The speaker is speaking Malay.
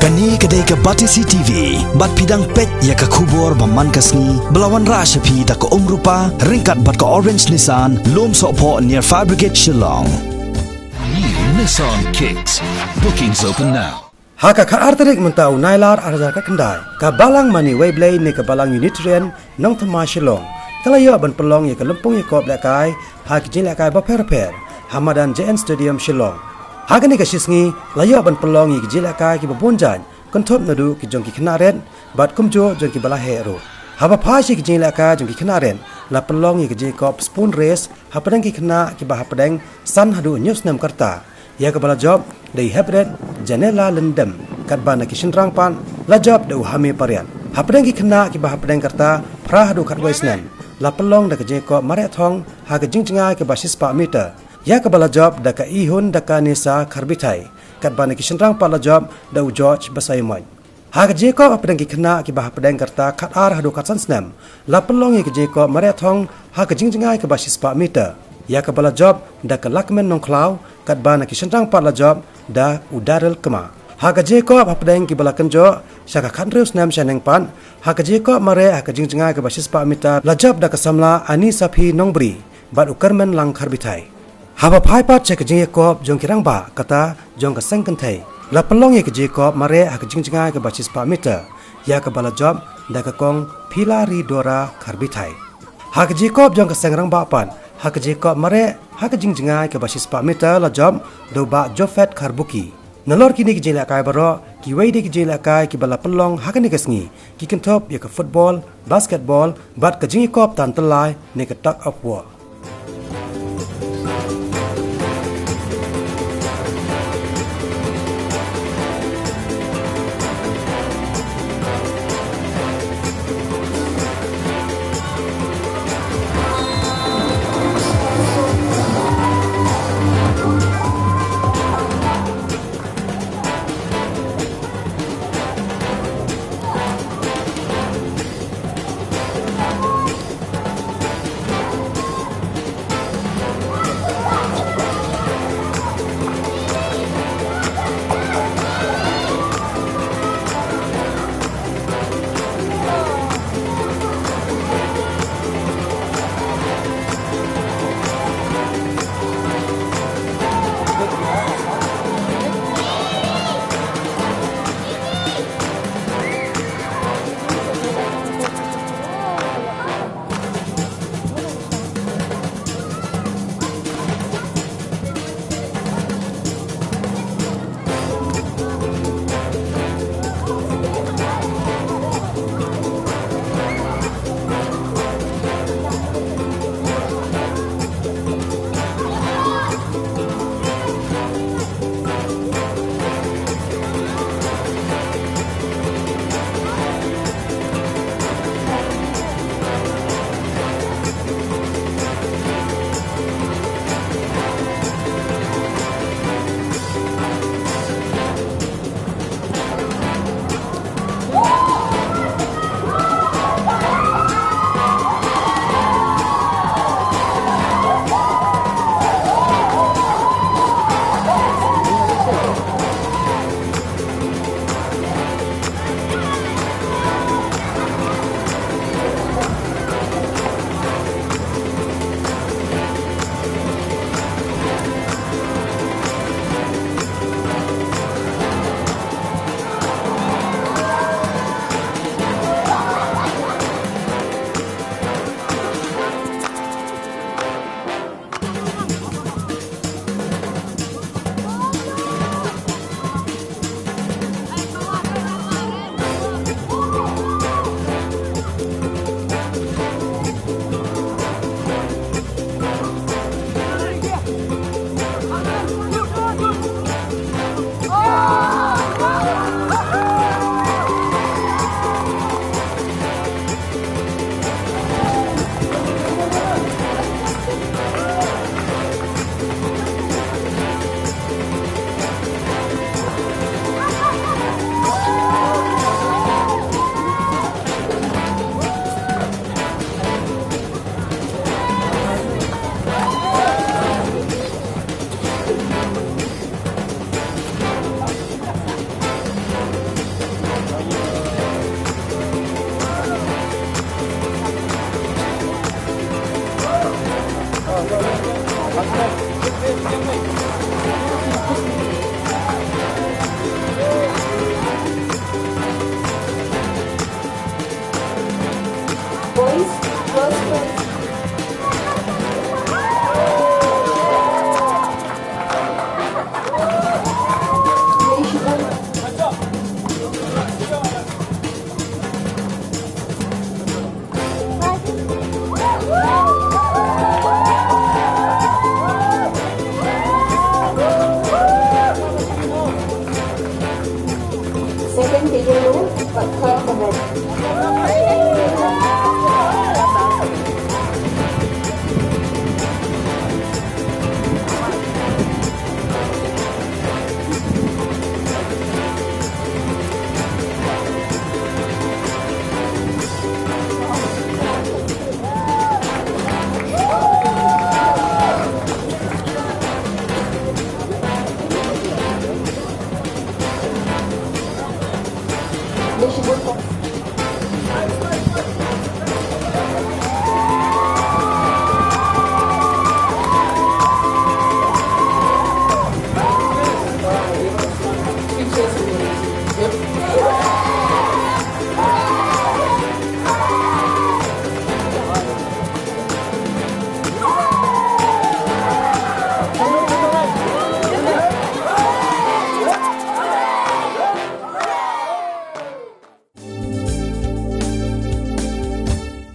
Kani kedai ke Batisi TV, bat pidang pet ya ke kubur baman kasni, belawan rasa pi da ke rupa, ringkat bat ke Orange Nissan, lom sokpo near Fire Brigade Shillong. New Nissan Kicks. Bookings open now. Haka ka arterik mentau nailar arjar ka kendai. Ka balang mani Weiblay ni ka balang Unitarian nong thama Shillong. Kalayo ban pelong ya ke lempung ya kop lekai, hak jin lekai ba per. Hamadan JN Stadium Shillong. Haka ni ka shisngi, layo ban pelong ya ke jin lekai ki babonjan, kontop nadu ki jong ki kenaren, bat kumjo jong ki balahe ro. Haba pasi ki jin lekai jong ki kenaren, la pelong ya ke jin kop spoon race, hapadang ki kena ki bah hapadang san hadu news nam karta. Ya ke bala job dari hebret janela lendem kat bana ki shinrang pan la job deu hame parian. Hapadang ki kena ki bah hapadang karta pra hadu kat waisnan. La pelong da ke jin kop mare thong ha ke jingjinga ke basis pa meter. Ya ke bala job da ka ihun da ka nisa karbitai kat bana ki shinrang pan la job deu George Basaimon. Ha ke jin kop hapadang ki kena ki bah hapadang karta kat ar hadu kat sansnam. La pelong ki jin kop mare thong ha ke jingjinga ke basis pa meter. Ya ke bala job da ke lakmen nong klau kat bana ki shinrang pan la job da udarel kema. Haka Jacob hapadang ki bala kenjo syaka khandreus nam shaneng pan haka Jacob mare haka jingjinga ke basis pa mita la job da ke samla ani sapi nongbri bat ukarmen lang karbitai. Haba phai pat che ke Jacob jong kirang ba kata jong ke sengken thai. La pelong ye ke Jacob mare haka jingjinga ke basis pa mita ya ke bala job da ke kong pilari dora karbitai. Haka Jacob jong ke sengrang ba pan haka Jacob mare haka jingjinga ke basis pa mita la job do ba Jofet karbuki. Nalor kini ki jela kai baro ki weide ki jela kai ki bala pelong haka ni kasngi ki kentop ya ke football basketball bat ke jingi kop tan telai ne ke tug of war. Yang di dulu, Pak Kau